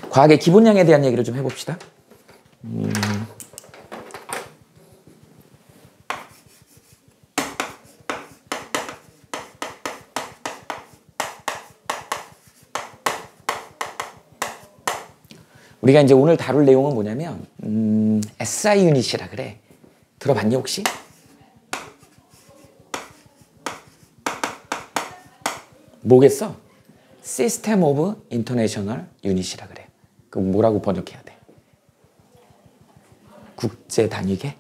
과학의 기본량에 대한 얘기를 좀 해봅시다. 우리가 이제 오늘 다룰 내용은 뭐냐면 SI 유닛이라 그래. 들어봤니 혹시? 뭐겠어? System of International Unit이라 그래. 그럼 뭐라고 번역해야 돼? 국제 단위계?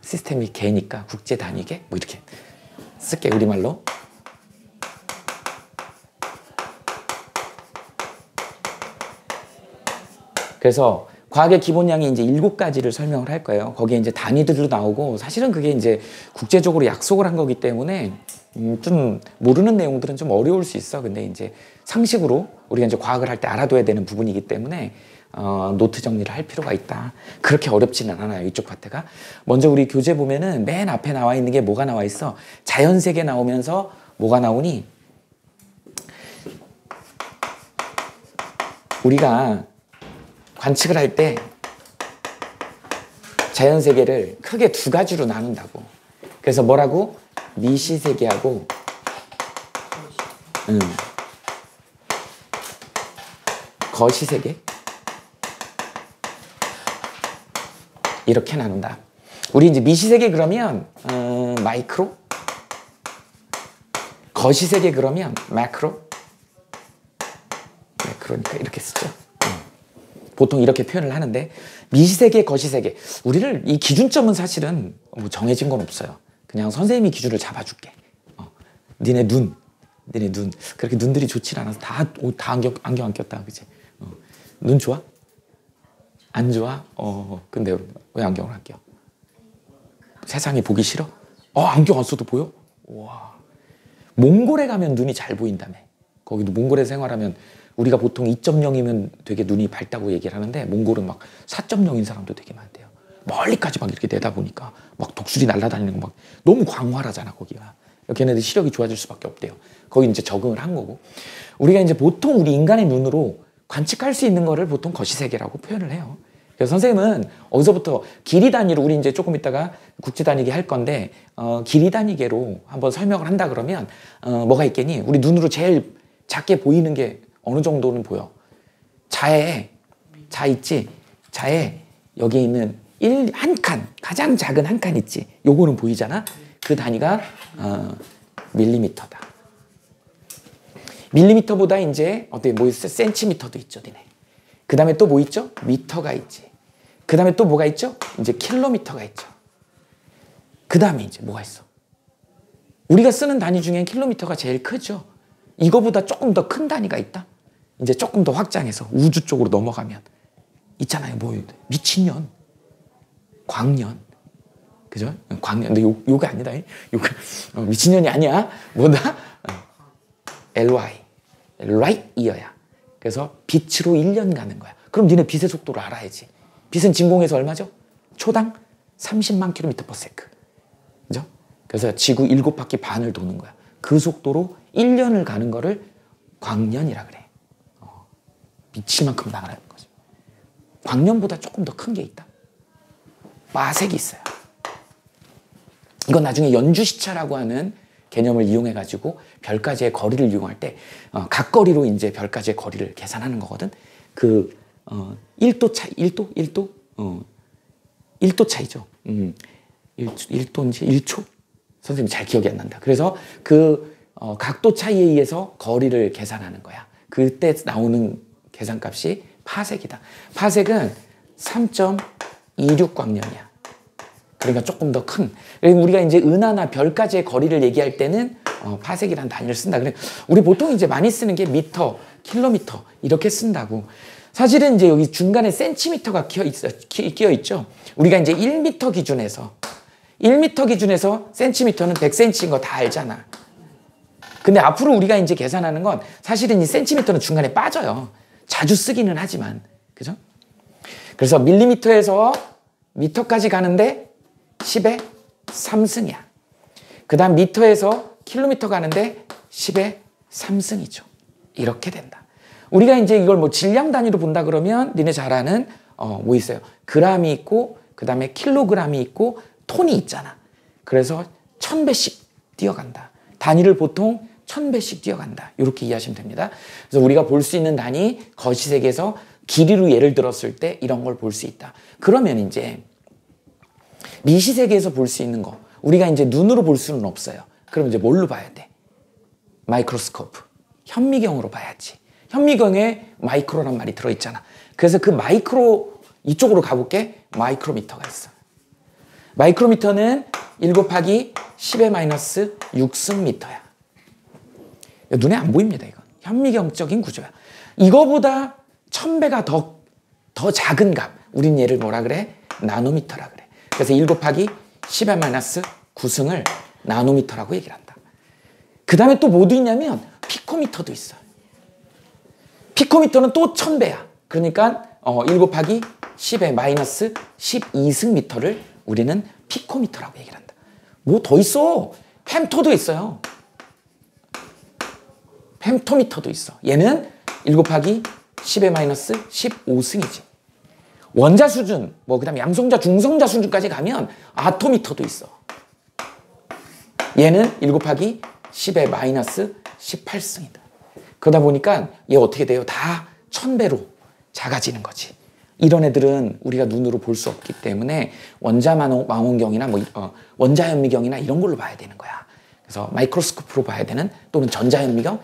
시스템이 개니까 국제 단위계? 뭐 이렇게 쓸게 우리말로. 그래서 과학의 기본량이 이제 7가지를 설명을 할 거예요. 거기에 이제 단위들도 나오고 사실은 그게 이제 국제적으로 약속을 한 거기 때문에 좀 모르는 내용들은 좀 어려울 수 있어. 근데 이제 상식으로 우리가 이제 과학을 할 때 알아둬야 되는 부분이기 때문에 노트 정리를 할 필요가 있다. 그렇게 어렵지는 않아요. 이쪽 파트가. 먼저 우리 교재 보면은 맨 앞에 나와 있는 게 뭐가 나와 있어? 자연세계 나오면서 뭐가 나오니? 우리가 관측을 할 때 자연세계를 크게 2가지로 나눈다고. 그래서 뭐라고? 미시세계하고 거시세계 이렇게 나눈다. 우리 이제 미시세계 그러면 마이크로, 거시세계 그러면 매크로, 그러니까 이렇게 쓰죠. 보통 이렇게 표현을 하는데 미시세계, 거시세계 우리를 이 기준점은 사실은 뭐 정해진 건 없어요. 그냥 선생님이 기준을 잡아줄게. 니네 눈 그렇게 눈들이 좋지 않아서 다 안경 안 꼈다 그치? 눈 좋아? 안 좋아? 근데 왜 안경을 안 껴? 세상이 보기 싫어? 안경 안 써도 보여? 와. 몽골에 가면 눈이 잘 보인다며. 거기도 몽골에 생활하면 우리가 보통 2.0이면 되게 눈이 밝다고 얘기를 하는데 몽골은 막 4.0인 사람도 되게 많대요. 멀리까지 막 이렇게 내다보니까 막 독수리 날아다니는 거 막 너무 광활하잖아 거기가. 걔네들 시력이 좋아질 수밖에 없대요. 거기 이제 적응을 한 거고. 우리가 이제 보통 우리 인간의 눈으로 관측할 수 있는 거를 보통 거시세계라고 표현을 해요. 그래서 선생님은 어디서부터 길이 단위로 우리 이제 조금 있다가 국제 단위계 할 건데 길이 단위계로 한번 설명을 한다 그러면 뭐가 있겠니? 우리 눈으로 제일 작게 보이는 게 어느 정도는 보여? 자 있지? 자에 여기 있는 한 칸, 가장 작은 한 칸 있지? 요거는 보이잖아? 그 단위가 밀리미터다. 밀리미터보다 이제 뭐 있어? 센티미터도 있죠, 니네. 그 다음에 또 뭐 있죠? 미터가 있지. 그 다음에 또 뭐가 있죠? 이제 킬로미터가 있죠. 그 다음에 이제 뭐가 있어? 우리가 쓰는 단위 중엔 킬로미터가 제일 크죠. 이거보다 조금 더 큰 단위가 있다. 이제 조금 더 확장해서 우주 쪽으로 넘어가면 있잖아요. 뭐 미친년, 광년, 그죠? 광년. 근데 요가 아니다. 미친년이 아니야. 뭐다? LY, light year야. 그래서 빛으로 1년 가는 거야. 그럼 니네 빛의 속도를 알아야지. 빛은 진공에서 얼마죠? 초당 30만 km/s. 그죠? 그래서 지구 7바퀴 반을 도는 거야. 그 속도로 1년을 가는 거를 광년이라 그래. 미칠 만큼 나가는 거죠. 광년보다 조금 더 큰 게 있다. 마색이 있어요. 이건 나중에 연주시차라고 하는 개념을 이용해가지고 별까지의 거리를 이용할 때 각거리로 이제 별까지의 거리를 계산하는 거거든. 그 1도 차이, 1도? 1도 차이죠. 1도인지 1초? 선생님 잘 기억이 안 난다. 그래서 그 각도 차이에 의해서 거리를 계산하는 거야. 그때 나오는 계산값이 파섹이다. 파섹은 3.26광년이야. 그러니까 조금 더 큰. 우리가 이제 은하나 별까지의 거리를 얘기할 때는 파섹이라는 단위를 쓴다. 그래. 우리 보통 이제 많이 쓰는 게 미터, 킬로미터 이렇게 쓴다고. 사실은 이제 여기 중간에 센티미터가 끼어 있죠. 우리가 이제 1미터 기준에서 센티미터는 100cm인 거 다 알잖아. 근데 앞으로 우리가 이제 계산하는 건 사실은 이 센티미터는 중간에 빠져요. 자주 쓰기는 하지만. 그죠? 그래서 밀리미터에서 미터까지 가는데 10의 3승이야. 그 다음 미터에서 킬로미터 가는데 10의 3승이죠. 이렇게 된다. 우리가 이제 이걸 뭐 질량 단위로 본다 그러면 니네 잘 아는 뭐 있어요? 그람이 있고 그 다음에 킬로그램이 있고 톤이 있잖아. 그래서 1000배씩 뛰어간다. 단위를 보통 1000배씩 뛰어간다. 이렇게 이해하시면 됩니다. 그래서 우리가 볼 수 있는 단위 거시세계에서 길이로 예를 들었을 때 이런 걸 볼 수 있다. 그러면 이제 미시세계에서 볼 수 있는 거 우리가 이제 눈으로 볼 수는 없어요. 그럼 이제 뭘로 봐야 돼? 마이크로스코프. 현미경으로 봐야지. 현미경에 마이크로란 말이 들어있잖아. 그래서 그 마이크로 이쪽으로 가볼게. 마이크로미터가 있어. 마이크로미터는 1 곱하기 10의 마이너스 6승미터야. 눈에 안 보입니다. 이건 현미경적인 구조야. 이거보다 1000배가 더 작은 값. 우린 얘를 뭐라 그래? 나노미터라 그래. 그래서 1 곱하기 10의 마이너스 9승을 나노미터라고 얘기를 한다. 그 다음에 또 뭐도 있냐면 피코미터도 있어. 피코미터는 또 1000배야. 그러니까 1 곱하기 10의 마이너스 12승미터를 우리는 피코미터라고 얘기를 한다. 뭐 더 있어. 펜토도 있어요. 펜토미터도 있어. 얘는 1 곱하기 10의 마이너스 15승이지. 원자 수준, 뭐 그 다음에 양성자, 중성자 수준까지 가면 아토미터도 있어. 얘는 1 곱하기 10의 마이너스 18승이다. 그러다 보니까 얘 어떻게 돼요? 다 1000배로 작아지는 거지. 이런 애들은 우리가 눈으로 볼 수 없기 때문에 원자망원경이나 원자현미경이나 이런 걸로 봐야 되는 거야. 그래서 마이크로스코프로 봐야 되는 또는 전자현미경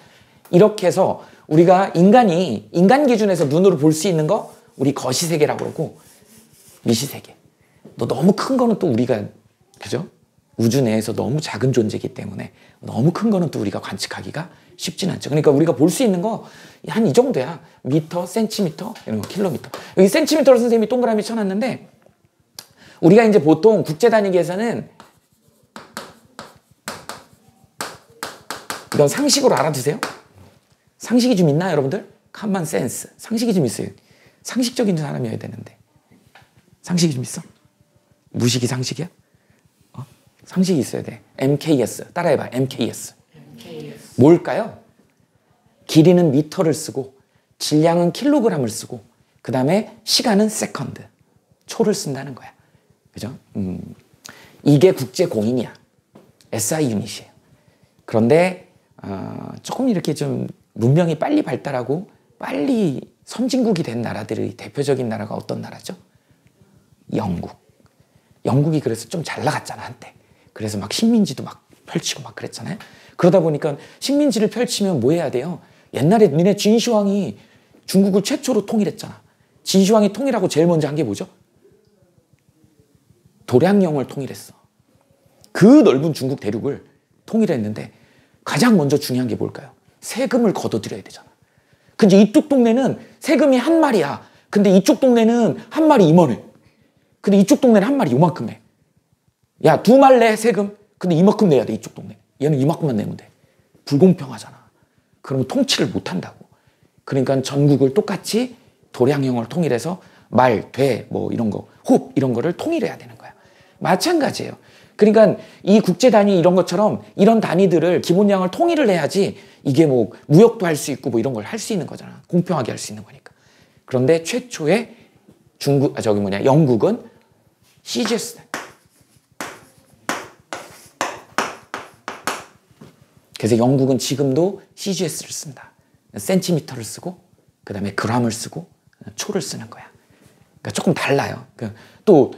이렇게 해서 우리가 인간 기준에서 눈으로 볼 수 있는 거 우리 거시세계라고 그러고 미시세계. 너무 큰 거는 또 우리가 그죠? 우주 내에서 너무 작은 존재이기 때문에 너무 큰 거는 또 우리가 관측하기가 쉽진 않죠. 그러니까 우리가 볼 수 있는 거 한 이 정도야. 미터, 센티미터, 이런 거, 킬로미터. 여기 센티미터로 선생님이 동그라미 쳐놨는데 우리가 이제 보통 국제 단위계에서는 이건 상식으로 알아두세요. 상식이 좀 있나요, 여러분들? common sense. 상식이 좀 있어요. 상식적인 사람이어야 되는데. 상식이 좀 있어? 무식이 상식이야? 상식이 있어야 돼. MKS. 따라해봐. MKS. 뭘까요? 길이는 미터를 쓰고 질량은 킬로그램을 쓰고 그 다음에 시간은 세컨드. 초를 쓴다는 거야. 그죠? 이게 국제 공인이야. SI 유닛이에요. 그런데 조금 이렇게 좀 문명이 빨리 발달하고 빨리 선진국이 된 나라들의 대표적인 나라가 어떤 나라죠? 영국. 영국이 그래서 좀 잘 나갔잖아, 한때. 그래서 막 식민지도 막 펼치고 막 그랬잖아요. 그러다 보니까 식민지를 펼치면 뭐 해야 돼요? 옛날에 니네 진시황이 중국을 최초로 통일했잖아. 진시황이 통일하고 제일 먼저 한 게 뭐죠? 도량령을 통일했어. 그 넓은 중국 대륙을 통일했는데 가장 먼저 중요한 게 뭘까요? 세금을 걷어들여야 되잖아. 근데 이쪽 동네는 세금이 한 마리야. 근데 이쪽 동네는 한 마리 이만해. 근데 이쪽 동네는 한 마리 요만큼 해. 야, 2말래 세금? 근데 이만큼 내야 돼, 이쪽 동네. 얘는 이만큼만 내면 돼. 불공평하잖아. 그러면 통치를 못 한다고. 그러니까 전국을 똑같이 도량형을 통일해서 말, 돼, 뭐 이런 거, 홉 이런 거를 통일해야 되는 거야. 마찬가지예요. 그러니까 이 국제 단위 이런 것처럼 이런 단위들을 기본량을 통일을 해야지 이게 뭐 무역도 할 수 있고 뭐 이런 걸 할 수 있는 거잖아. 공평하게 할 수 있는 거니까. 그런데 최초의 영국은 CGS. 그래서 영국은 지금도 CGS를 쓴다. 센티미터를 쓰고 그 다음에 그램을 쓰고 초를 쓰는 거야. 그러니까 조금 달라요. 또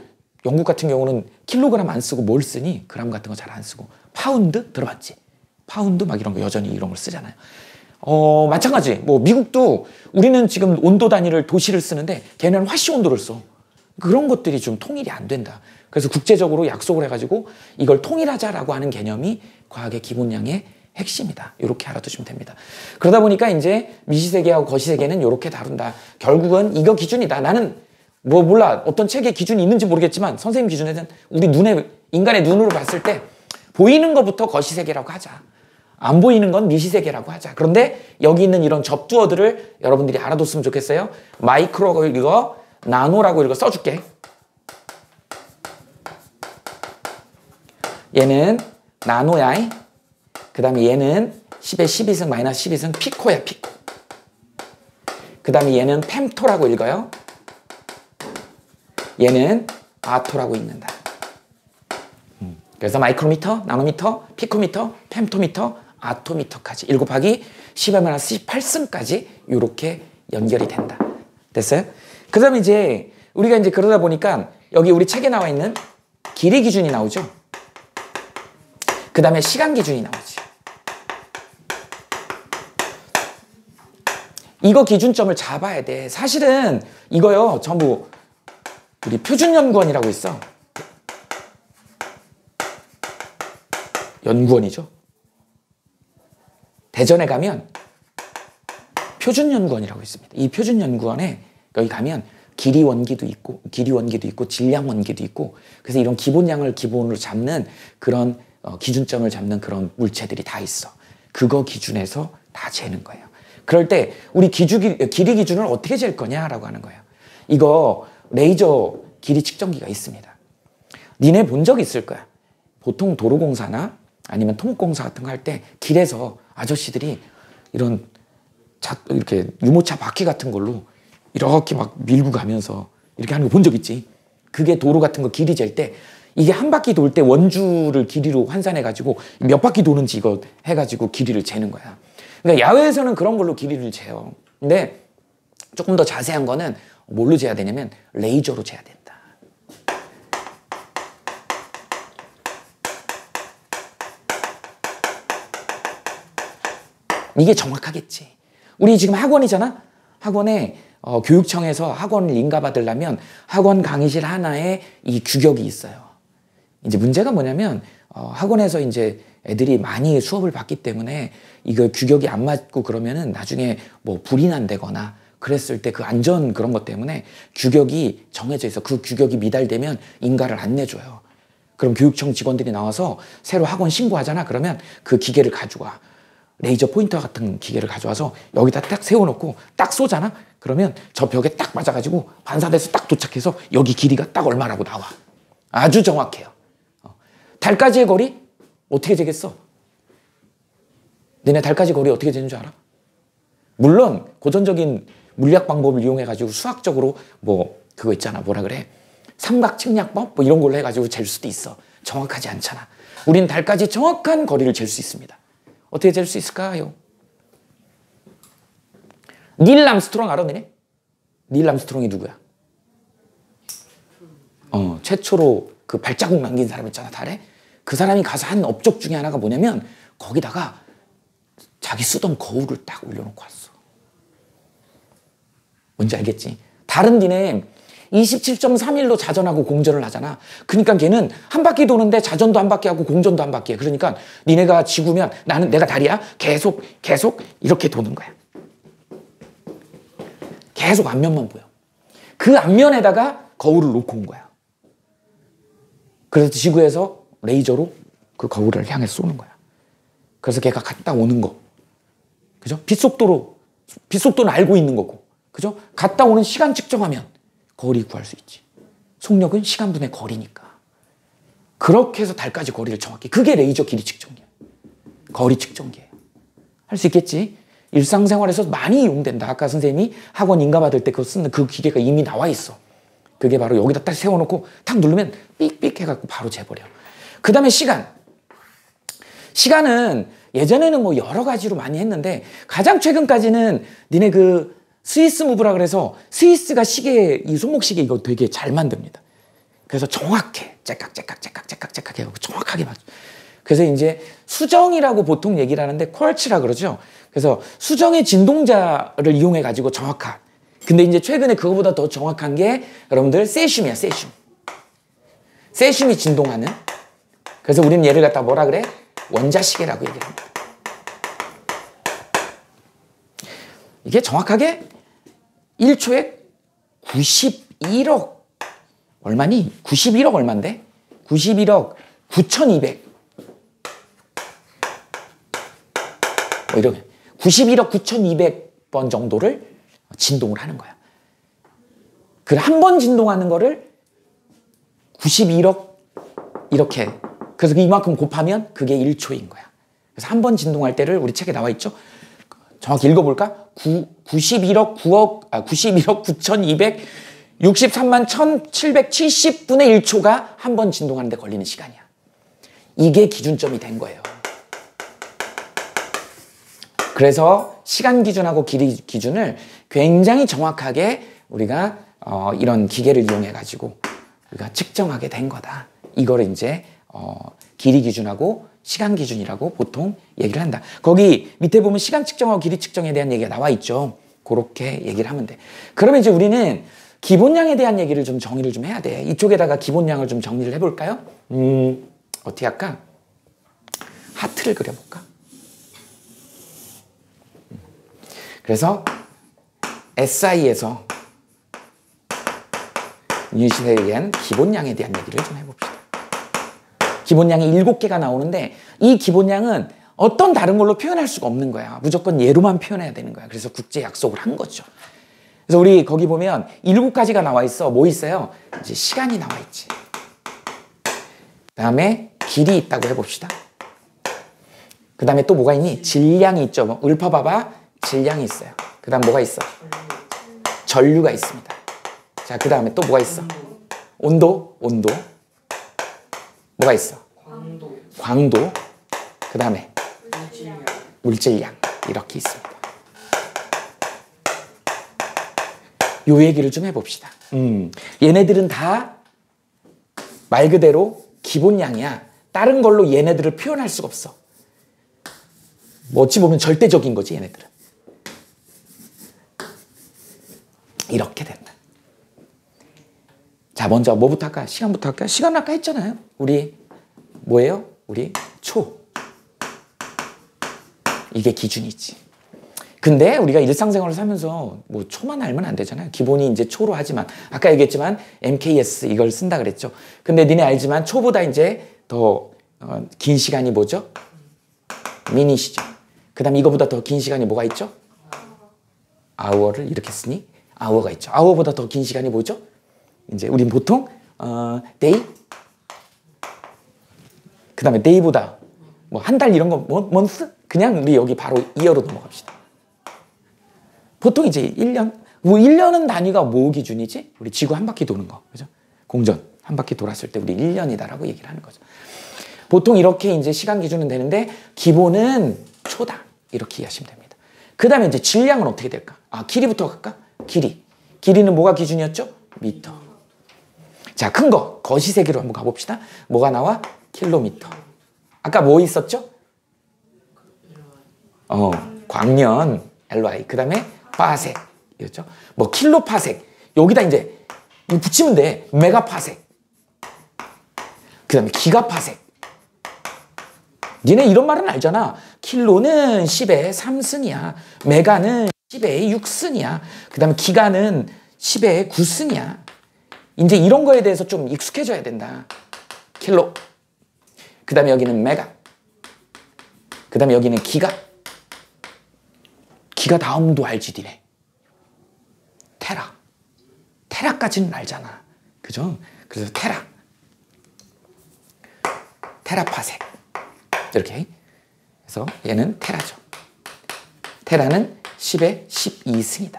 영국 같은 경우는 킬로그램 안 쓰고 뭘 쓰니? 그램 같은 거 잘 안 쓰고. 파운드 들어봤지? 파운드 막 이런 거 여전히 이런 걸 쓰잖아요. 마찬가지. 뭐 미국도 우리는 지금 온도 단위를 도시를 쓰는데 걔네는 화씨 온도를 써. 그런 것들이 좀 통일이 안 된다. 그래서 국제적으로 약속을 해가지고 이걸 통일하자라고 하는 개념이 과학의 기본량의 핵심이다. 이렇게 알아두시면 됩니다. 그러다 보니까 이제 미시세계하고 거시세계는 이렇게 다룬다. 결국은 이거 기준이다. 나는 뭐 몰라. 어떤 책에 기준이 있는지 모르겠지만 선생님 기준에는 우리 눈에 인간의 눈으로 봤을 때 보이는 것부터 거시세계라고 하자. 안 보이는 건 미시세계라고 하자. 그런데 여기 있는 이런 접두어들을 여러분들이 알아뒀으면 좋겠어요. 마이크로라고 읽어, 나노라고 읽어 써줄게. 얘는 나노야. 그 다음에 얘는 10의 12승 마이너스 12승 피코야, 피코. 그 다음에 얘는 펨토라고 읽어요. 얘는 아토라고 읽는다. 그래서 마이크로미터, 나노미터, 피코미터, 펨토미터, 아토미터까지 7 곱하기 10^-18 승까지 이렇게 연결이 된다. 됐어요? 그 다음에 이제 우리가 이제 그러다 보니까 여기 우리 책에 나와 있는 길이 기준이 나오죠. 그 다음에 시간 기준이 나오지. 이거 기준점을 잡아야 돼. 사실은 이거요 전부 우리 표준연구원이라고 있어. 연구원이죠. 대전에 가면 표준연구원이라고 있습니다. 이 표준연구원에 여기 가면 길이 원기도 있고 질량 원기도 있고, 그래서 이런 기본량을 기본으로 잡는 그런 기준점을 잡는 그런 물체들이 다 있어. 그거 기준에서 다 재는 거예요. 그럴 때 우리 길이 기준을 어떻게 잴 거냐라고 하는 거예요. 이거 레이저 길이 측정기가 있습니다. 니네 본 적 있을 거야. 보통 도로공사나 아니면 토목공사 같은 거 할 때 길에서 아저씨들이 이런 이렇게 유모차 바퀴 같은 걸로 이렇게 막 밀고 가면서 이렇게 하는 거 본 적 있지? 그게 도로 같은 거 길이 잴 때 이게 한 바퀴 돌 때 원주를 길이로 환산해가지고 몇 바퀴 도는지 이거 해가지고 길이를 재는 거야. 그러니까 야외에서는 그런 걸로 길이를 재요. 근데 조금 더 자세한 거는 뭘로 재야 되냐면 레이저로 재야 된다. 이게 정확하겠지. 우리 지금 학원이잖아? 학원에 교육청에서 학원을 인가받으려면 학원 강의실 하나에 이 규격이 있어요. 이제 문제가 뭐냐면 학원에서 이제 애들이 많이 수업을 받기 때문에 이거 규격이 안 맞고 그러면은 나중에 뭐 불이 난다거나 그랬을 때 그 안전 그런 것 때문에 규격이 정해져 있어. 그 규격이 미달되면 인가를 안 내줘요. 그럼 교육청 직원들이 나와서 새로 학원 신고하잖아. 그러면 그 기계를 가지고 와. 레이저 포인터 같은 기계를 가져와서 여기다 딱 세워놓고 딱 쏘잖아? 그러면 저 벽에 딱 맞아가지고 반사돼서 딱 도착해서 여기 길이가 딱 얼마라고 나와. 아주 정확해요. 달까지의 거리? 어떻게 재겠어? 너네 달까지 거리 어떻게 재는 줄 알아? 물론 고전적인 물리학 방법을 이용해가지고 수학적으로 뭐 그거 있잖아. 뭐라 그래? 삼각측량법? 뭐 이런 걸로 해가지고 잴 수도 있어. 정확하지 않잖아. 우리는 달까지 정확한 거리를 잴 수 있습니다. 어떻게 잴 수 있을까요? 닐 암스트롱 알아, 너네? 닐 암스트롱이 누구야? 최초로 그 발자국 남긴 사람 있잖아, 달에. 그 사람이 가서 한 업적 중에 하나가 뭐냐면 거기다가 자기 쓰던 거울을 딱 올려놓고 왔어. 뭔지 알겠지? 달은 니네 27.3일로 자전하고 공전을 하잖아. 그러니까 걔는 한 바퀴 도는데 자전도 한 바퀴 하고 공전도 한 바퀴 해. 그러니까 니네가 지구면 내가 달이야. 계속 이렇게 도는 거야. 계속 앞면만 보여. 그 앞면에다가 거울을 놓고 온 거야. 그래서 지구에서 레이저로 그 거울을 향해 쏘는 거야. 그래서 걔가 갔다 오는 거. 그죠? 빛속도는 알고 있는 거고. 그죠? 갔다 오는 시간 측정하면 거리 구할 수 있지. 속력은 시간분의 거리니까. 그렇게 해서 달까지 거리를 정확히. 그게 레이저 길이 측정기야. 거리 측정기예요. 할 수 있겠지? 일상생활에서 많이 이용된다. 아까 선생님이 학원 인가받을 때 그거 쓰는 그 기계가 이미 나와 있어. 그게 바로 여기다 딱 세워놓고 탁 누르면 삑삑 해갖고 바로 재버려. 그 다음에 시간. 시간은 예전에는 뭐 여러 가지로 많이 했는데 가장 최근까지는 니네 그 스위스 무브라 그래서 스위스가 시계, 이 손목시계 이거 되게 잘 만듭니다. 그래서 정확해. 째깍 해갖고 정확하게 맞죠. 그래서 이제 수정이라고 보통 얘기를 하는데 쿼츠라 그러죠. 그래서 수정의 진동자를 이용해가지고 정확한. 근데 이제 최근에 그거보다 더 정확한 게 여러분들 세슘이야, 세슘. 세슘이 진동하는. 그래서 우리는 얘를 갖다 뭐라 그래? 원자시계라고 얘기를 합니다. 이게 정확하게 1초에 91억 얼마니? 91억 얼마인데? 91억 9,200 뭐 이렇게 91억 9,200번 정도를 진동을 하는 거야. 그 한 번 진동하는 거를 91억 이렇게, 그래서 이만큼 곱하면 그게 1초인 거야. 그래서 한 번 진동할 때를 우리 책에 나와 있죠. 정확히 읽어볼까? 91억 9,263만 1,770분의 1초가 한 번 진동하는데 걸리는 시간이야. 이게 기준점이 된 거예요. 그래서 시간 기준하고 길이 기준을 굉장히 정확하게 우리가 이런 기계를 이용해 가지고 우리가 측정하게 된 거다. 이거를 이제 길이 기준하고 시간 기준이라고 보통 얘기를 한다. 거기 밑에 보면 시간 측정하고 길이 측정에 대한 얘기가 나와 있죠. 그렇게 얘기를 하면 돼. 그러면 이제 우리는 기본량에 대한 얘기를 좀 정의를 좀 해야 돼. 이쪽에다가 기본량을 좀 정리를 해볼까요? 어떻게 할까? 하트를 그려볼까? 그래서 SI에서 유닛에 대한 기본량에 대한 얘기를 좀 해봅시다. 기본량이 7개가 나오는데 이 기본량은 어떤 다른 걸로 표현할 수가 없는 거야. 무조건 얘로만 표현해야 되는 거야. 그래서 국제 약속을 한 거죠. 그래서 우리 거기 보면 7가지가 나와 있어. 뭐 있어요? 이제 시간이 나와 있지. 그 다음에 길이 있다고 해봅시다. 그 다음에 또 뭐가 있니? 질량이 있죠. 뭐 읊어봐봐. 질량이 있어요. 그 다음 뭐가 있어? 전류가 있습니다. 자, 그 다음에 또 뭐가 있어? 온도. 뭐가 있어? 광도. 그 다음에 물질량. 이렇게 있습니다. 요 얘기를 좀 해봅시다. 얘네들은 다 말 그대로 기본량이야. 다른 걸로 얘네들을 표현할 수가 없어. 뭐 어찌 보면 절대적인 거지, 얘네들은. 이렇게 된다. 자, 먼저 뭐부터 할까? 시간부터 할까? 시간 아까 했잖아요. 우리 뭐예요? 우리 초. 이게 기준이지. 근데 우리가 일상생활을 살면서 뭐 초만 알면 안 되잖아요. 기본이 이제 초로 하지만 아까 얘기했지만 MKS 이걸 쓴다 그랬죠. 근데 니네 알지만 초보다 이제 더 긴 시간이 뭐죠? 미닛이죠. 그 다음 이거보다 더 긴 시간이 뭐가 있죠? hour를 이렇게 쓰니 hour가 있죠. hour보다 더 긴 시간이 뭐죠? 이제 우린 보통 day 그 다음에 day보다 뭐 한 달 이런 거 month 그냥 우리 여기 바로 year로 넘어갑시다. 보통 이제 1년 뭐 1년은 단위가 뭐 기준이지? 우리 지구 한 바퀴 도는 거 그죠? 공전 한 바퀴 돌았을 때 우리 1년이다라고 얘기를 하는 거죠. 보통 이렇게 이제 시간 기준은 되는데 기본은 초다 이렇게 이해하시면 됩니다. 그 다음에 이제 질량은 어떻게 될까? 길이부터 갈까? 길이는 뭐가 기준이었죠? 미터. 자, 큰 거 거시세기로 한번 가봅시다. 뭐가 나와? 킬로미터. 아까 뭐 있었죠? 광년 LY. 그 다음에 파섹 이었죠? 뭐 킬로파섹. 여기다 이제 붙이면 돼. 메가파섹. 그 다음에 기가파섹. 니네 이런 말은 알잖아. 킬로는 10의 3승이야. 메가는 10의 6승이야. 그 다음에 기가는 10의 9승이야. 이제 이런 거에 대해서 좀 익숙해져야 된다. 킬로. 그 다음에 여기는 메가. 그 다음에 여기는 기가. 기가 다음도 알지, 니네. 테라. 테라까지는 알잖아. 그죠? 그래서 테라파섹. 이렇게. 그래서 얘는 테라죠. 테라는 10의 12승이다.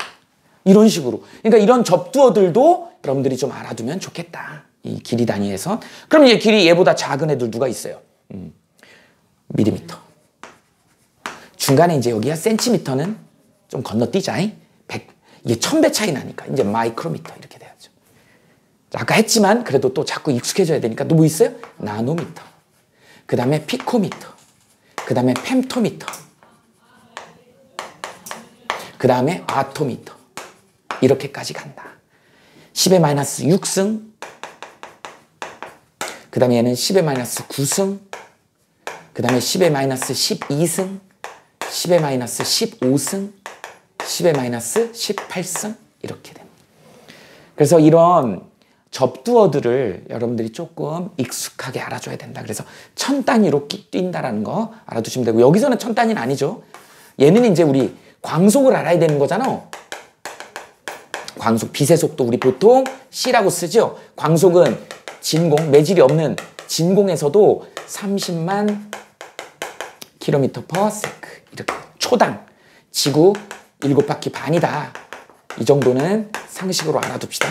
이런 식으로. 그러니까 이런 접두어들도 여러분들이 좀 알아두면 좋겠다. 이 길이 단위에서. 그럼 이제 길이 얘보다 작은 애들 누가 있어요? 밀리미터. 중간에 이제 여기가 센티미터는 좀 건너뛰자. 100, 이게 1000배 차이 나니까 이제 마이크로미터 이렇게 돼야죠. 아까 했지만 그래도 또 자꾸 익숙해져야 되니까 또 뭐 있어요? 나노미터. 그 다음에 피코미터. 그 다음에 펜토미터. 그 다음에 아토미터. 이렇게까지 간다. 10의 마이너스 6승. 그 다음에 얘는 10의 마이너스 9승. 그 다음에 10의 마이너스 12승. 10의 마이너스 15승. 10의 마이너스 18승. 이렇게 됩니다. 그래서 이런 접두어들을 여러분들이 조금 익숙하게 알아줘야 된다. 그래서 1000단위로 뛴다라는 거 알아두시면 되고, 여기서는 1000단위는 아니죠. 얘는 이제 우리 광속을 알아야 되는 거잖아. 광속, 빛의 속도 우리 보통 C라고 쓰죠. 광속은 진공, 매질이 없는 진공에서도 30만 킬로미터 퍼 세크 이렇게 초당 지구 7바퀴 반이다. 이 정도는 상식으로 알아둡시다.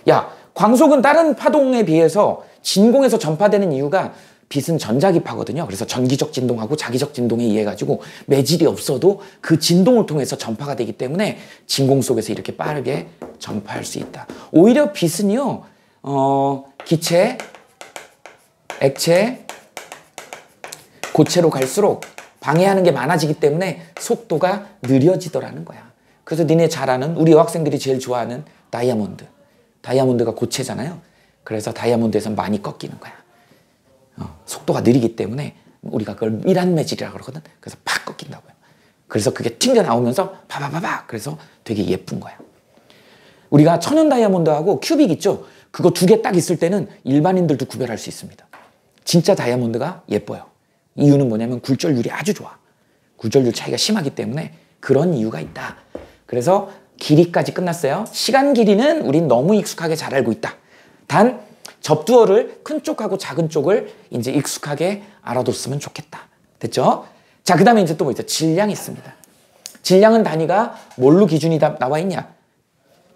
야, 광속은 다른 파동에 비해서 진공에서 전파되는 이유가 빛은 전자기파거든요. 그래서 전기적 진동하고 자기적 진동에 의해 가지고 매질이 없어도 그 진동을 통해서 전파가 되기 때문에 진공 속에서 이렇게 빠르게 전파할 수 있다. 오히려 빛은요, 기체, 액체, 고체로 갈수록 방해하는 게 많아지기 때문에 속도가 느려지더라는 거야. 그래서 니네 잘 아는, 우리 여학생들이 제일 좋아하는 다이아몬드. 다이아몬드가 고체잖아요. 그래서 다이아몬드에선 많이 꺾이는 거야. 속도가 느리기 때문에 우리가 그걸 밀환매질이라고 그러거든. 그래서 팍 꺾인다고요. 그래서 그게 튕겨나오면서 바바바바 그래서 되게 예쁜 거야. 우리가 천연 다이아몬드하고 큐빅 있죠? 그거 2개 딱 있을 때는 일반인들도 구별할 수 있습니다. 진짜 다이아몬드가 예뻐요. 이유는 뭐냐면 굴절률이 아주 좋아. 굴절률 차이가 심하기 때문에 그런 이유가 있다. 그래서 길이까지 끝났어요. 시간 길이는 우린 너무 익숙하게 잘 알고 있다. 단 접두어를 큰 쪽하고 작은 쪽을 이제 익숙하게 알아뒀으면 좋겠다. 됐죠? 자, 그 다음에 이제 또 뭐 있죠? 질량이 있습니다. 질량은 단위가 뭘로 기준이 나와 있냐?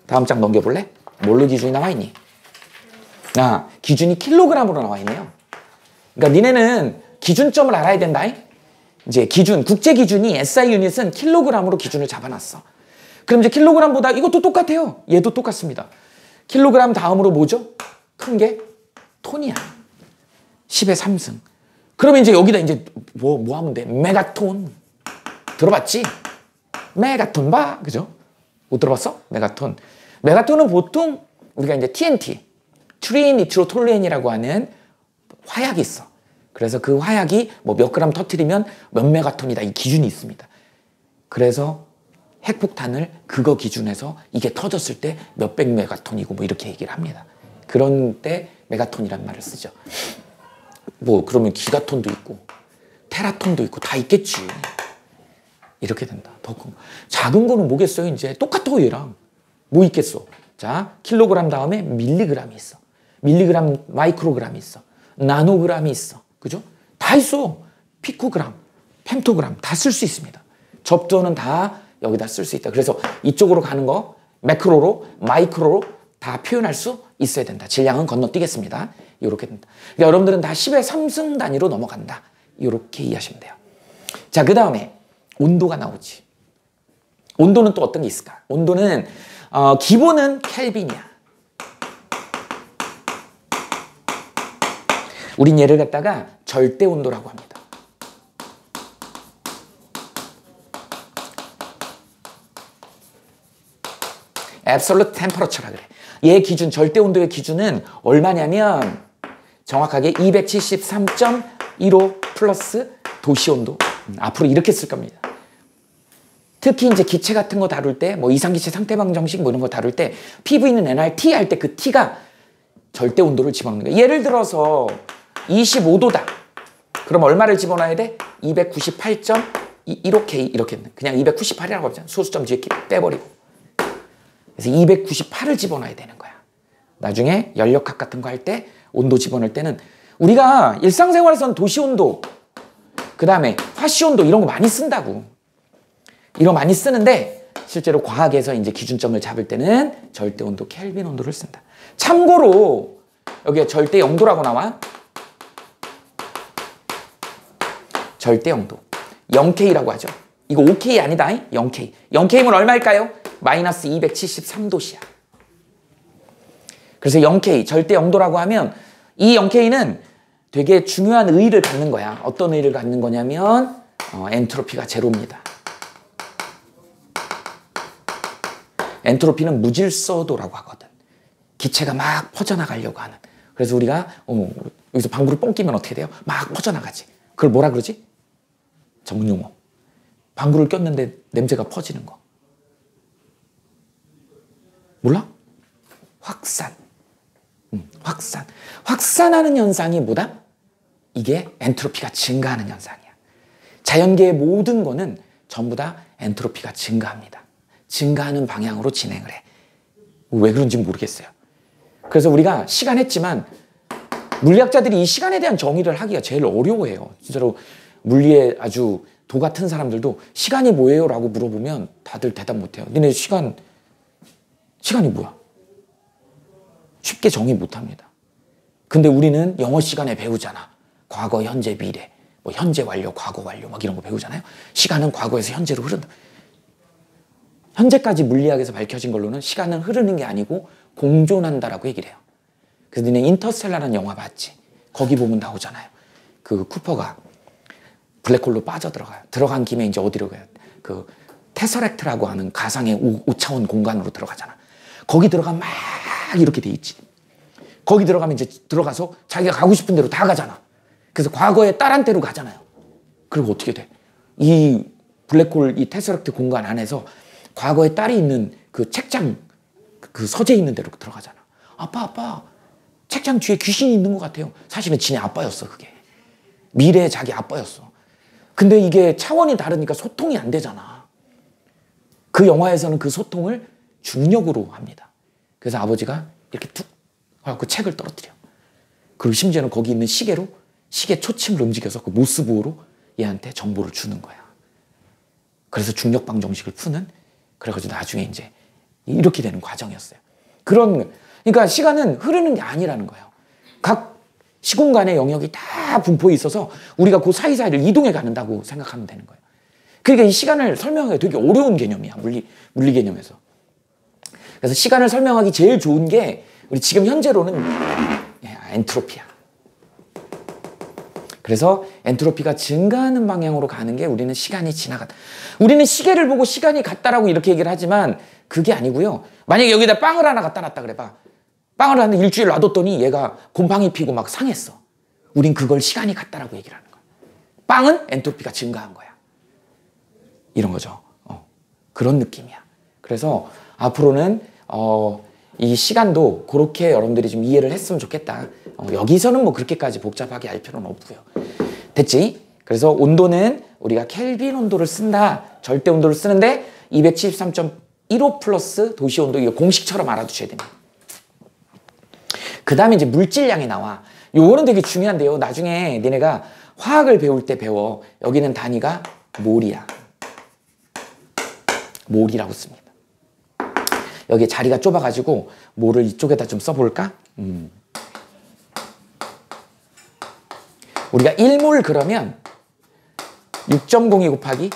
다음 장 넘겨볼래? 뭘로 기준이 나와 있니? 기준이 킬로그램으로 나와 있네요. 그러니까 니네는 기준점을 알아야 된다. 이제 기준, 국제 기준이 SI 유닛은 킬로그램으로 기준을 잡아놨어. 그럼 이제 킬로그램보다 이것도 똑같아요. 얘도 똑같습니다. 킬로그램 다음으로 뭐죠? 큰 게 톤이야. 10의 3승. 그러면 이제 여기다 이제 뭐 하면 돼? 메가톤. 들어봤지? 메가톤 봐. 그죠? 못 들어봤어? 메가톤. 메가톤은 보통 우리가 이제 TNT, 트리니트로톨루엔이라고 하는 화약이 있어. 그래서 그 화약이 뭐 몇 그램 터트리면 몇 메가톤이다. 이 기준이 있습니다. 그래서 핵폭탄을 그거 기준해서 이게 터졌을 때 몇백 메가톤이고 뭐 이렇게 얘기를 합니다. 그런 때 메가톤이란 말을 쓰죠. 뭐 그러면 기가톤도 있고 테라톤도 있고 다 있겠지. 이렇게 된다. 더 큰 거. 작은 거는 뭐겠어요? 이제 똑같아 얘랑. 뭐 있겠어? 자, 킬로그램 다음에 밀리그램이 있어. 밀리그램, 마이크로그램이 있어. 나노그램이 있어. 그죠? 다 있어. 피코그램, 펜토그램 다 쓸 수 있습니다. 접두어는 다 여기다 쓸 수 있다. 그래서 이쪽으로 가는 거 매크로로, 마이크로로 다 표현할 수 있어야 된다. 질량은 건너뛰겠습니다. 이렇게 된다. 그러니까 여러분들은 다 10의 3승 단위로 넘어간다. 이렇게 이해하시면 돼요. 자, 그 다음에 온도가 나오지. 온도는 또 어떤 게 있을까? 온도는 기본은 켈빈이야. 우린 얘를 갖다가 절대 온도라고 합니다. Absolute Temperature라 그래. 얘 기준, 절대 온도의 기준은 얼마냐면 정확하게 273.15 플러스 도시 온도. 앞으로 이렇게 쓸 겁니다. 특히 이제 기체 같은 거 다룰 때, 뭐 이상기체 상태방 정식 뭐 이런 거 다룰 때 PV는 NRT 할 때 그 T가 절대 온도를 집어넣는 거예요. 예를 들어서 25도다. 그럼 얼마를 집어넣어야 돼? 298.15K 이렇게 그냥 298이라고 하잖아. 소수점 뒤에 빼버리고. 그래서 298을 집어넣어야 되는 거야. 나중에 연력학 같은 거 할 때 온도 집어넣을 때는 우리가 일상생활에서는 도시온도, 그 다음에 화씨온도 이런 거 많이 쓴다고. 이런 거 많이 쓰는데 실제로 과학에서 이제 기준점을 잡을 때는 절대 온도, 켈빈 온도를 쓴다. 참고로 여기에 절대 영도라고 나와. 절대 영도. 0K라고 하죠. 이거 5K 아니다. 0K. 0K면 얼마일까요? 마이너스 273도씨야. 그래서 0K, 절대 영도라고 하면 이 0K는 되게 중요한 의의를 갖는 거야. 어떤 의의를 갖는 거냐면 엔트로피가 제로입니다. 엔트로피는 무질서도라고 하거든. 기체가 막 퍼져나가려고 하는. 그래서 우리가 여기서 방구를 뻥 끼면 어떻게 돼요? 막 퍼져나가지. 그걸 뭐라 그러지? 정용어. 방구를 꼈는데 냄새가 퍼지는 거. 몰라? 확산. 확산. 확산하는 현상이 뭐다? 이게 엔트로피가 증가하는 현상이야. 자연계의 모든 거는 전부 다 엔트로피가 증가합니다. 증가하는 방향으로 진행을 해. 왜 그런지 모르겠어요. 그래서 우리가 시간 했지만 물리학자들이 이 시간에 대한 정의를 하기가 제일 어려워해요. 진짜로 물리의 아주 도 같은 사람들도 시간이 뭐예요? 라고 물어보면 다들 대답 못해요. 니네 시간이 뭐야? 쉽게 정의 못합니다. 근데 우리는 영어 시간에 배우잖아. 과거, 현재, 미래. 뭐 현재 완료, 과거 완료 막 이런 거 배우잖아요. 시간은 과거에서 현재로 흐른다. 현재까지 물리학에서 밝혀진 걸로는 시간은 흐르는 게 아니고 공존한다라고 얘기를 해요. 그래서 니네 인터스텔라라는 영화 봤지? 거기 보면 나오잖아요. 그 쿠퍼가 블랙홀로 빠져들어가요. 들어간 김에 이제 어디로 가요? 그 테서렉트라고 하는 가상의 5차원 공간으로 들어가잖아. 거기 들어가면 막 이렇게 돼 있지. 거기 들어가면 이제 들어가서 자기가 가고 싶은 대로 다 가잖아. 그래서 과거의 딸한 때로 가잖아요. 그리고 어떻게 돼? 이 블랙홀, 이 테서렉트 공간 안에서 과거에 딸이 있는 그 책장, 그 서재 있는 데로 들어가잖아. 아빠, 책장 뒤에 귀신이 있는 것 같아요. 사실은 지네 아빠였어, 그게. 미래의 자기 아빠였어. 근데 이게 차원이 다르니까 소통이 안 되잖아. 그 영화에서는 그 소통을 중력으로 합니다. 그래서 아버지가 이렇게 툭 하고 책을 떨어뜨려. 그리고 심지어는 거기 있는 시계 초침을 움직여서 그 모스부호로 얘한테 정보를 주는 거야. 그래서 중력방 정식을 푸는, 그래가지고 나중에 이제 이렇게 되는 과정이었어요. 그러니까 시간은 흐르는 게 아니라는 거예요. 각 시공간의 영역이 다 분포해 있어서 우리가 그 사이사이를 이동해 가는다고 생각하면 되는 거예요. 그러니까 이 시간을 설명하기가 되게 어려운 개념이야. 물리 개념에서. 그래서 시간을 설명하기 제일 좋은 게 우리 지금 현재로는 엔트로피야. 그래서 엔트로피가 증가하는 방향으로 가는 게 우리는 시간이 지나갔다. 우리는 시계를 보고 시간이 갔다라고 이렇게 얘기를 하지만 그게 아니고요. 만약에 여기다 빵을 하나 갖다 놨다 그래봐. 빵을 하나 일주일 놔뒀더니 얘가 곰팡이 피고 막 상했어. 우린 그걸 시간이 갔다라고 얘기를 하는 거야. 빵은 엔트로피가 증가한 거야. 이런 거죠. 그런 느낌이야. 그래서 앞으로는 이 시간도 그렇게 여러분들이 좀 이해를 했으면 좋겠다. 여기서는 뭐 그렇게까지 복잡하게 알 필요는 없고요. 됐지? 그래서 온도는 우리가 켈빈 온도를 쓴다. 절대 온도를 쓰는데 273.15 플러스 도시 온도, 이거 공식처럼 알아두셔야 됩니다. 그 다음에 이제 물질량이 나와. 요거는 되게 중요한데요. 나중에 니네가 화학을 배울 때 배워. 여기는 단위가 몰이야. 몰이라고 씁니다. 여기 자리가 좁아가지고 몰을 이쪽에다 좀 써볼까? 우리가 1몰 그러면 6.02 곱하기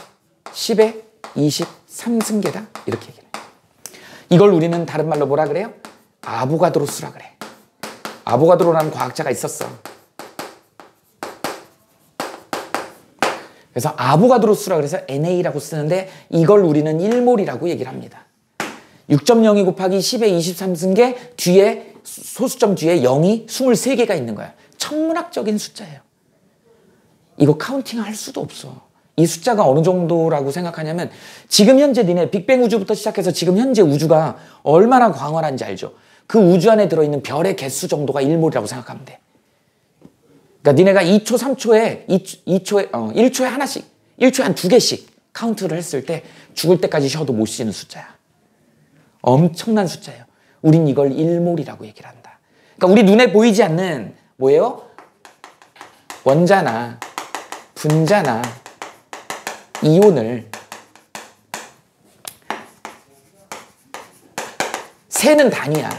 10의 23승계다. 이렇게 얘기해요. 이걸 우리는 다른 말로 뭐라 그래요? 아보가드로 수라 그래. 아보가드로라는 과학자가 있었어. 그래서 아보가드로 수라 그래서 NA라고 쓰는데 이걸 우리는 1몰이라고 얘기를 합니다. 6.02 곱하기 10의 23승계 뒤에 소수점 뒤에 0이 23개가 있는 거야. 천문학적인 숫자예요. 이거 카운팅 할 수도 없어. 이 숫자가 어느 정도라고 생각하냐면 지금 현재 니네 빅뱅 우주부터 시작해서 지금 현재 우주가 얼마나 광활한지 알죠? 그 우주 안에 들어있는 별의 개수 정도가 1몰이라고 생각하면 돼. 그러니까 니네가 2초, 3초에 1초에 하나씩, 1초에 한 2개씩 카운트를 했을 때 죽을 때까지 쉬어도 못 쉬는 숫자야. 엄청난 숫자예요. 우린 이걸 1몰이라고 얘기를 한다. 그러니까 우리 눈에 보이지 않는 뭐예요? 원자나 분자나 이온을 세는 단위야.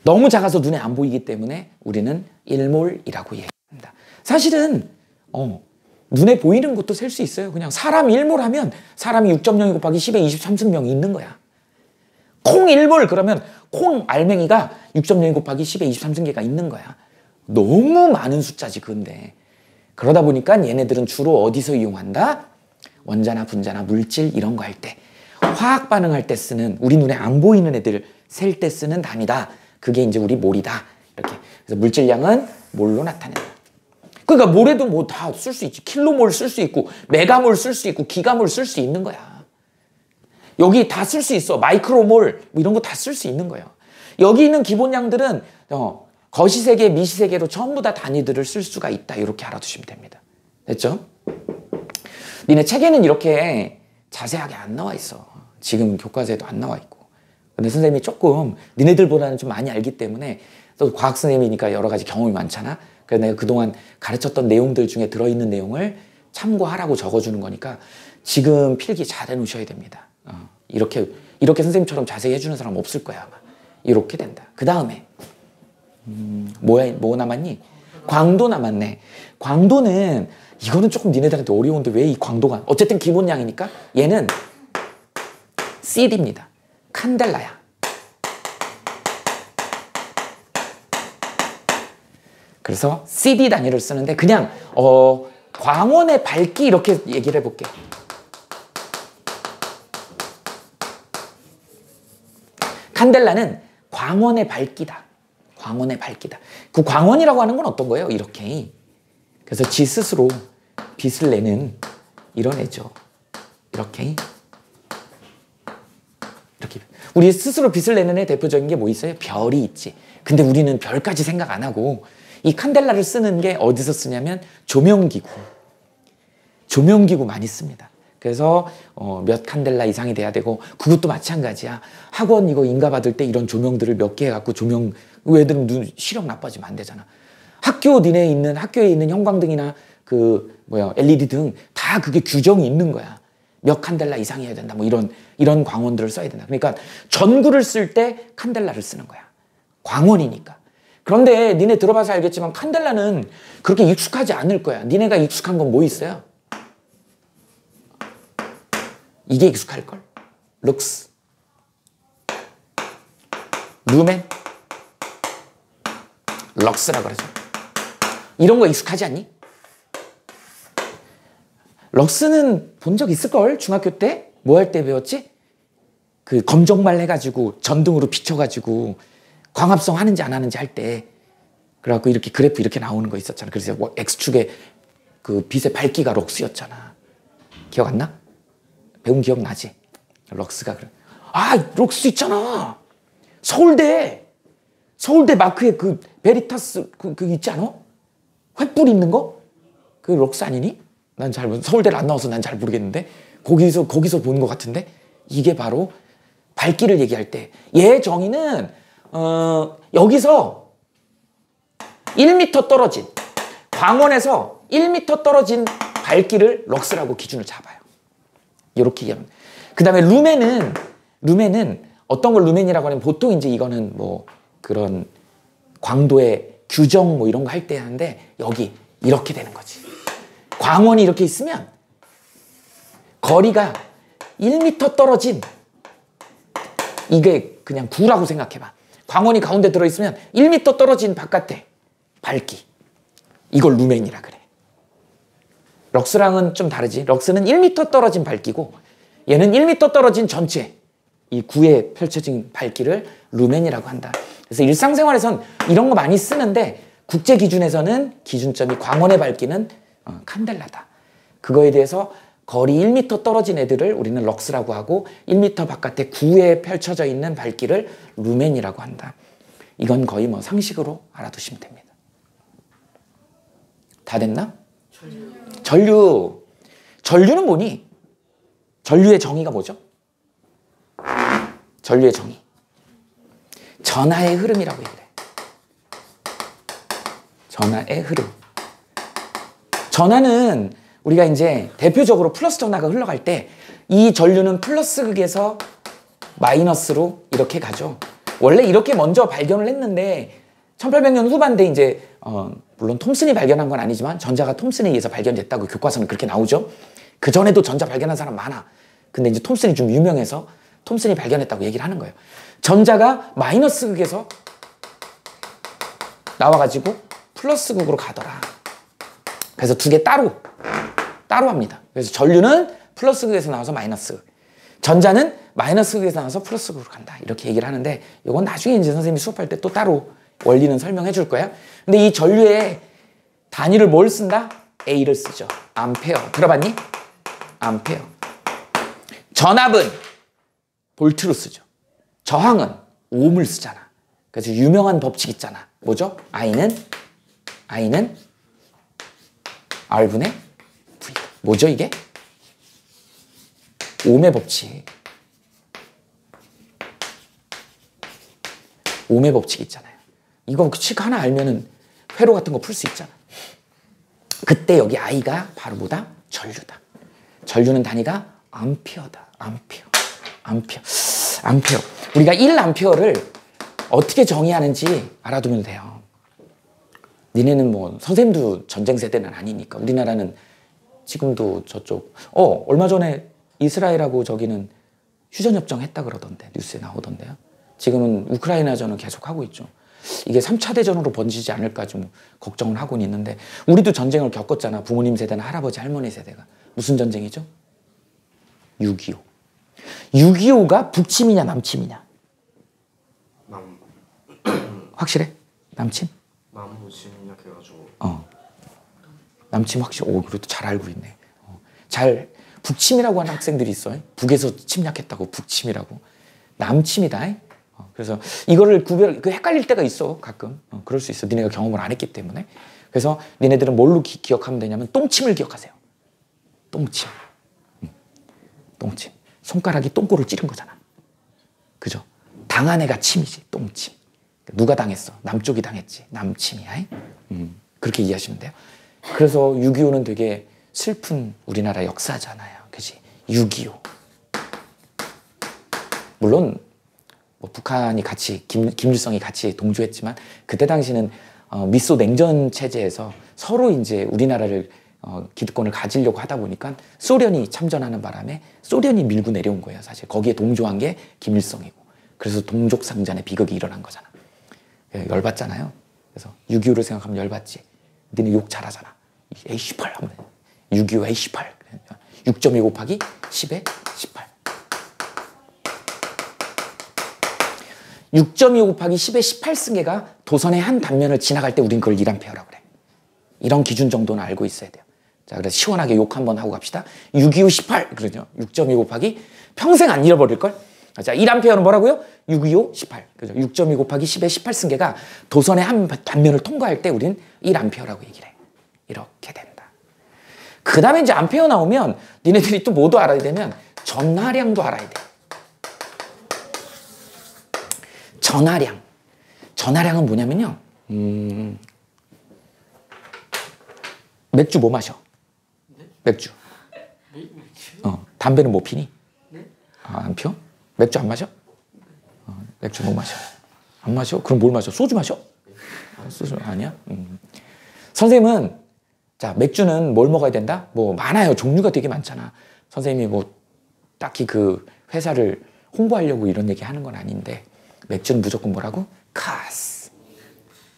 너무 작아서 눈에 안 보이기 때문에 우리는 1몰이라고 얘기합니다. 사실은 눈에 보이는 것도 셀 수 있어요. 그냥 사람 1몰 하면 사람이 6.02 곱하기 10의 23승명이 있는 거야. 콩 1몰 그러면 콩 알맹이가 6.02 곱하기 10의 23승계가 있는 거야. 너무 많은 숫자지 근데. 그러다 보니까 얘네들은 주로 어디서 이용한다? 원자나 분자나 물질 이런 거 할 때, 화학 반응할 때 쓰는, 우리 눈에 안 보이는 애들 셀 때 쓰는 단위다. 그게 이제 우리 몰이다. 이렇게. 그래서 물질량은 몰로 나타낸다. 그러니까 몰에도 뭐 다 쓸 수 있지. 킬로몰 쓸 수 있고, 메가몰 쓸 수 있고, 기가몰 쓸 수 있는 거야. 여기 다 쓸 수 있어. 마이크로몰 뭐 이런 거 다 쓸 수 있는 거예요. 여기 있는 기본량들은 거시세계, 미시세계로 전부 다 단위들을 쓸 수가 있다. 이렇게 알아두시면 됩니다. 됐죠? 니네 책에는 이렇게 자세하게 안 나와 있어. 지금 교과서에도 안 나와 있고. 근데 선생님이 조금 니네들보다는 좀 많이 알기 때문에 또 과학 선생님이니까 여러 가지 경험이 많잖아. 그래서 내가 그동안 가르쳤던 내용들 중에 들어있는 내용을 참고하라고 적어주는 거니까 지금 필기 잘 해놓으셔야 됩니다. 이렇게 선생님처럼 자세히 해주는 사람 없을 거야 아마. 이렇게 된다. 그 다음에 뭐 남았니? 광도 남았네. 광도는 이거는 조금 니네들한테 어려운데 왜 이 광도가 어쨌든 기본량이니까 얘는 CD입니다. 칸델라야. 그래서 CD 단위를 쓰는데 그냥 광원의 밝기 이렇게 얘기를 해볼게. 칸델라는 광원의 밝기다. 광원의 밝기다. 그 광원이라고 하는 건 어떤 거예요? 이렇게. 그래서 지 스스로 빛을 내는 이런 애죠. 이렇게. 이렇게. 우리 스스로 빛을 내는 애 대표적인 게 뭐 있어요? 별이 있지. 근데 우리는 별까지 생각 안 하고 이 칸델라를 쓰는 게 어디서 쓰냐면 조명기구. 조명기구 많이 씁니다. 그래서 몇 칸델라 이상이 돼야 되고 그것도 마찬가지야. 학원 이거 인가 받을 때 이런 조명들을 몇 개 해갖고 조명 애들은 눈 시력 나빠지면 안 되잖아. 학교에 있는 형광등이나 LED 등 다 그게 규정이 있는 거야. 몇 칸델라 이상이어야 된다. 뭐 이런 광원들을 써야 된다. 그러니까 전구를 쓸 때 칸델라를 쓰는 거야. 광원이니까. 그런데 니네 들어봐서 알겠지만 칸델라는 그렇게 익숙하지 않을 거야. 니네가 익숙한 건 뭐 있어요? 이게 익숙할걸? 룩스, 루멘, 럭스라 그러죠. 이런 거 익숙하지 않니? 럭스는 본 적 있을걸? 중학교 때? 뭐 할 때 배웠지? 그 검정말 해가지고 전등으로 비춰가지고 광합성 하는지 안 하는지 할 때 그래갖고 이렇게 그래프 이렇게 나오는 거 있었잖아. 그래서 뭐 X축에 그 빛의 밝기가 럭스였잖아. 기억 안 나? 배운 기억 나지? 럭스가 그래. 아, 럭스 있잖아. 서울대 마크에 그 베리타스 그 있지 않아? 횃불 있는 거? 그 럭스 아니니? 난 서울대를 안 나와서 난 잘 모르겠는데 거기서 본 것 같은데 이게 바로 밝기를 얘기할 때 얘 정의는 여기서 1m 떨어진 광원에서 1m 떨어진 밝기를 럭스라고 기준을 잡아요. 이렇게 얘기하면. 그 다음에 루멘은 어떤 걸 루멘이라고 하냐면 보통 이제 이거는 뭐 그런 광도의 규정 뭐 이런 거 할 때 하는데 여기 이렇게 되는 거지. 광원이 이렇게 있으면 거리가 1m 떨어진 이게 그냥 구라고 생각해봐. 광원이 가운데 들어있으면 1m 떨어진 바깥에 밝기. 이걸 루멘이라 그래. 럭스랑은 좀 다르지. 럭스는 1m 떨어진 밝기고 얘는 1m 떨어진 전체 이 구에 펼쳐진 밝기를 루멘이라고 한다. 그래서 일상생활에선 이런 거 많이 쓰는데 국제 기준에서는 기준점이 광원의 밝기는 칸델라다. 그거에 대해서 거리 1m 떨어진 애들을 우리는 럭스라고 하고 1m 바깥에 구에 펼쳐져 있는 밝기를 루멘이라고 한다. 이건 거의 뭐 상식으로 알아두시면 됩니다. 다 됐나? 전류는 뭐니? 전류의 정의가 뭐죠? 전류의 정의. 전하의 흐름이라고 얘기해. 전하의 흐름. 전하는 우리가 이제 대표적으로 플러스 전하가 흘러갈 때 이 전류는 플러스 극에서 마이너스로 이렇게 가죠. 원래 이렇게 먼저 발견을 했는데 1800년 후반대 이제 물론 톰슨이 발견한 건 아니지만 전자가 톰슨에 의해서 발견됐다고 교과서는 그렇게 나오죠. 그 전에도 전자 발견한 사람 많아. 근데 이제 톰슨이 좀 유명해서 톰슨이 발견했다고 얘기를 하는 거예요. 전자가 마이너스 극에서 나와가지고 플러스 극으로 가더라. 그래서 두 개 따로 합니다. 그래서 전류는 플러스 극에서 나와서 마이너스 극, 전자는 마이너스 극에서 나와서 플러스 극으로 간다. 이렇게 얘기를 하는데 이건 나중에 이제 선생님이 수업할 때 또 따로 원리는 설명해 줄 거야. 근데 이 전류의 단위를 뭘 쓴다? A를 쓰죠. 암페어. 들어봤니? 암페어. 전압은 볼트로 쓰죠. 저항은 옴을 쓰잖아. 그래서 유명한 법칙 있잖아. 뭐죠? I는 R분의 V. 뭐죠 이게? 옴의 법칙. 옴의 법칙 있잖아요. 이거 칙 하나 알면은 회로 같은 거 풀 수 있잖아. 그때 여기 I가 바로 뭐다? 전류다. 전류는 단위가 암페어다. 암페어. 우리가 1암페어를 어떻게 정의하는지 알아두면 돼요. 니네는 뭐 선생님도 전쟁 세대는 아니니까. 우리나라는 지금도 저쪽 얼마 전에 이스라엘하고 저기는 휴전협정 했다 그러던데 뉴스에 나오던데요. 지금은 우크라이나전은 계속 하고 있죠. 이게 3차 대전으로 번지지 않을까 좀 걱정을 하고는 있는데 우리도 전쟁을 겪었잖아. 부모님 세대나 할아버지 할머니 세대가. 무슨 전쟁이죠? 6.25. 6.25가 북침이냐 남침이냐? 확실해? 남침? 침략해가지고. 남침 확실히. 그래도 잘 알고 있네. 북침이라고 하는 학생들이 있어요. 북에서 침략했다고 북침이라고. 남침이다. 그래서 이거를 헷갈릴 때가 있어 가끔. 그럴 수 있어. 니네가 경험을 안 했기 때문에. 그래서 니네들은 뭘로 기억하면 되냐면 똥침을 기억하세요. 똥침. 똥침. 손가락이 똥꼬를 찌른 거잖아. 그죠? 당한 애가 침이지. 똥침. 누가 당했어? 남쪽이 당했지. 남침이야. 그렇게 이해하시면 돼요. 그래서 6.25는 되게 슬픈 우리나라 역사잖아요. 그치? 6.25. 물론 뭐 북한이 같이 김일성이 같이 동조했지만 그때 당시는 미소 냉전 체제에서 서로 이제 우리나라를 기득권을 가지려고 하다 보니까 소련이 참전하는 바람에 소련이 밀고 내려온 거예요. 사실 거기에 동조한 게 김일성이고. 그래서 동족상잔의 비극이 일어난 거잖아. 열받잖아요. 그래서 6.25를 생각하면 열받지. 너네 욕 잘하잖아. A18 하면 6.25 A18. 6.2 곱하기 10에 18. 6.25 곱하기 10의 18승계가 도선의 한 단면을 지나갈 때 우린 그걸 1암페어라고 그래. 이런 기준 정도는 알고 있어야 돼요. 자, 그래서 시원하게 욕 한번 하고 갑시다. 6.25 18. 그러죠. 6.25 곱하기 평생 안 잃어버릴걸? 자, 1암페어는 뭐라고요? 6.25 18. 그죠. 6.25 곱하기 10의 18승계가 도선의 한 단면을 통과할 때 우린 1암페어라고 얘기를 해. 이렇게 된다. 그 다음에 이제 암페어 나오면 니네들이 또 뭐도 알아야 되면 전하량도 알아야 돼. 전하량. 전하량은 뭐냐면요. 맥주 뭐 마셔? 맥주. 담배는 뭐 피니? 안 피워? 맥주 안 마셔? 맥주 뭐 마셔? 안 마셔? 그럼 뭘 마셔? 소주 마셔? 소주 아니야? 선생님은 자, 맥주는 뭘 먹어야 된다? 뭐 많아요. 종류가 되게 많잖아. 선생님이 뭐 딱히 그 회사를 홍보하려고 이런 얘기 하는 건 아닌데 맥주는 무조건 뭐라고? 카스.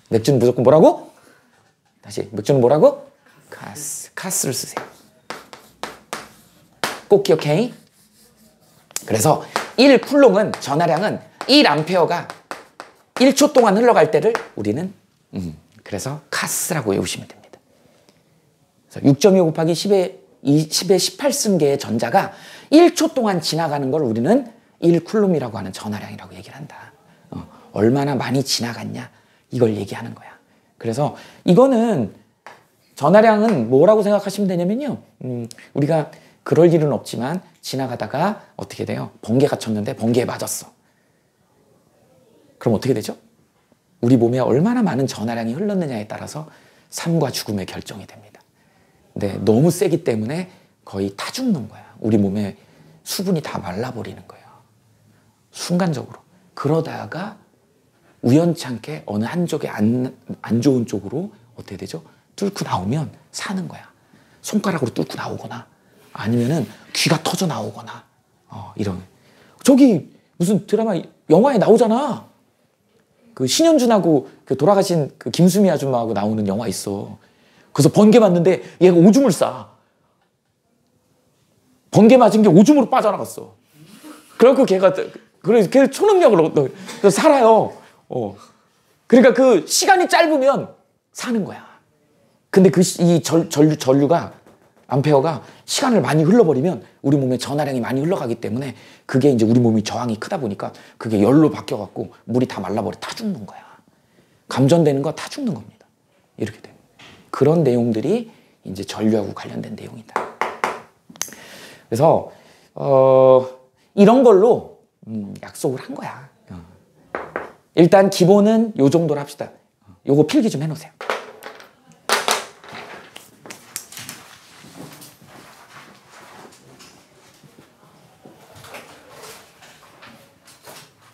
맥주는 무조건 뭐라고? 다시 맥주는 뭐라고? 카스. 카스를 쓰세요. 꼭 기억해. 그래서 1쿨롱은 전하량은 1암페어가 1초 동안 흘러갈 때를 우리는 그래서 카스라고 외우시면 됩니다. 6.25 곱하기 10의 18승계의 전자가 1초 동안 지나가는 걸 우리는 1쿨롬이라고 하는 전하량이라고 얘기를 한다. 얼마나 많이 지나갔냐 이걸 얘기하는 거야. 그래서 이거는 전하량은 뭐라고 생각하시면 되냐면요. 우리가 그럴 일은 없지만 지나가다가 어떻게 돼요? 번개가 쳤는데 번개에 맞았어. 그럼 어떻게 되죠? 우리 몸에 얼마나 많은 전하량이 흘렀느냐에 따라서 삶과 죽음의 결정이 됩니다. 근데 너무 세기 때문에 거의 타 죽는 거야. 우리 몸에 수분이 다 말라버리는 거예요. 순간적으로. 그러다가 우연찮게 어느 한쪽에 안 좋은 쪽으로 어떻게 되죠? 뚫고 나오면 사는 거야. 손가락으로 뚫고 나오거나 아니면은 귀가 터져 나오거나 이런. 저기 무슨 드라마 영화에 나오잖아. 그 신현준하고 그 돌아가신 그 김수미 아줌마하고 나오는 영화 있어. 그래서 번개 맞는데 얘가 오줌을 싸. 번개 맞은 게 오줌으로 빠져나갔어. 그래갖고 걔가 걔 초능력을 얻어 살아요. 그러니까 그 시간이 짧으면 사는 거야. 근데 이 전류가 암페어가 시간을 많이 흘러버리면 우리 몸에 전하량이 많이 흘러가기 때문에 그게 이제 우리 몸이 저항이 크다 보니까 그게 열로 바뀌어갖고 물이 다 말라버려 타 죽는 거야. 감전되는 거 타 죽는 겁니다. 이렇게 됩니다. 그런 내용들이 이제 전류하고 관련된 내용이다. 그래서 이런 걸로 약속을 한 거야. 일단 기본은 요 정도로 합시다. 요거 필기 좀 해놓으세요.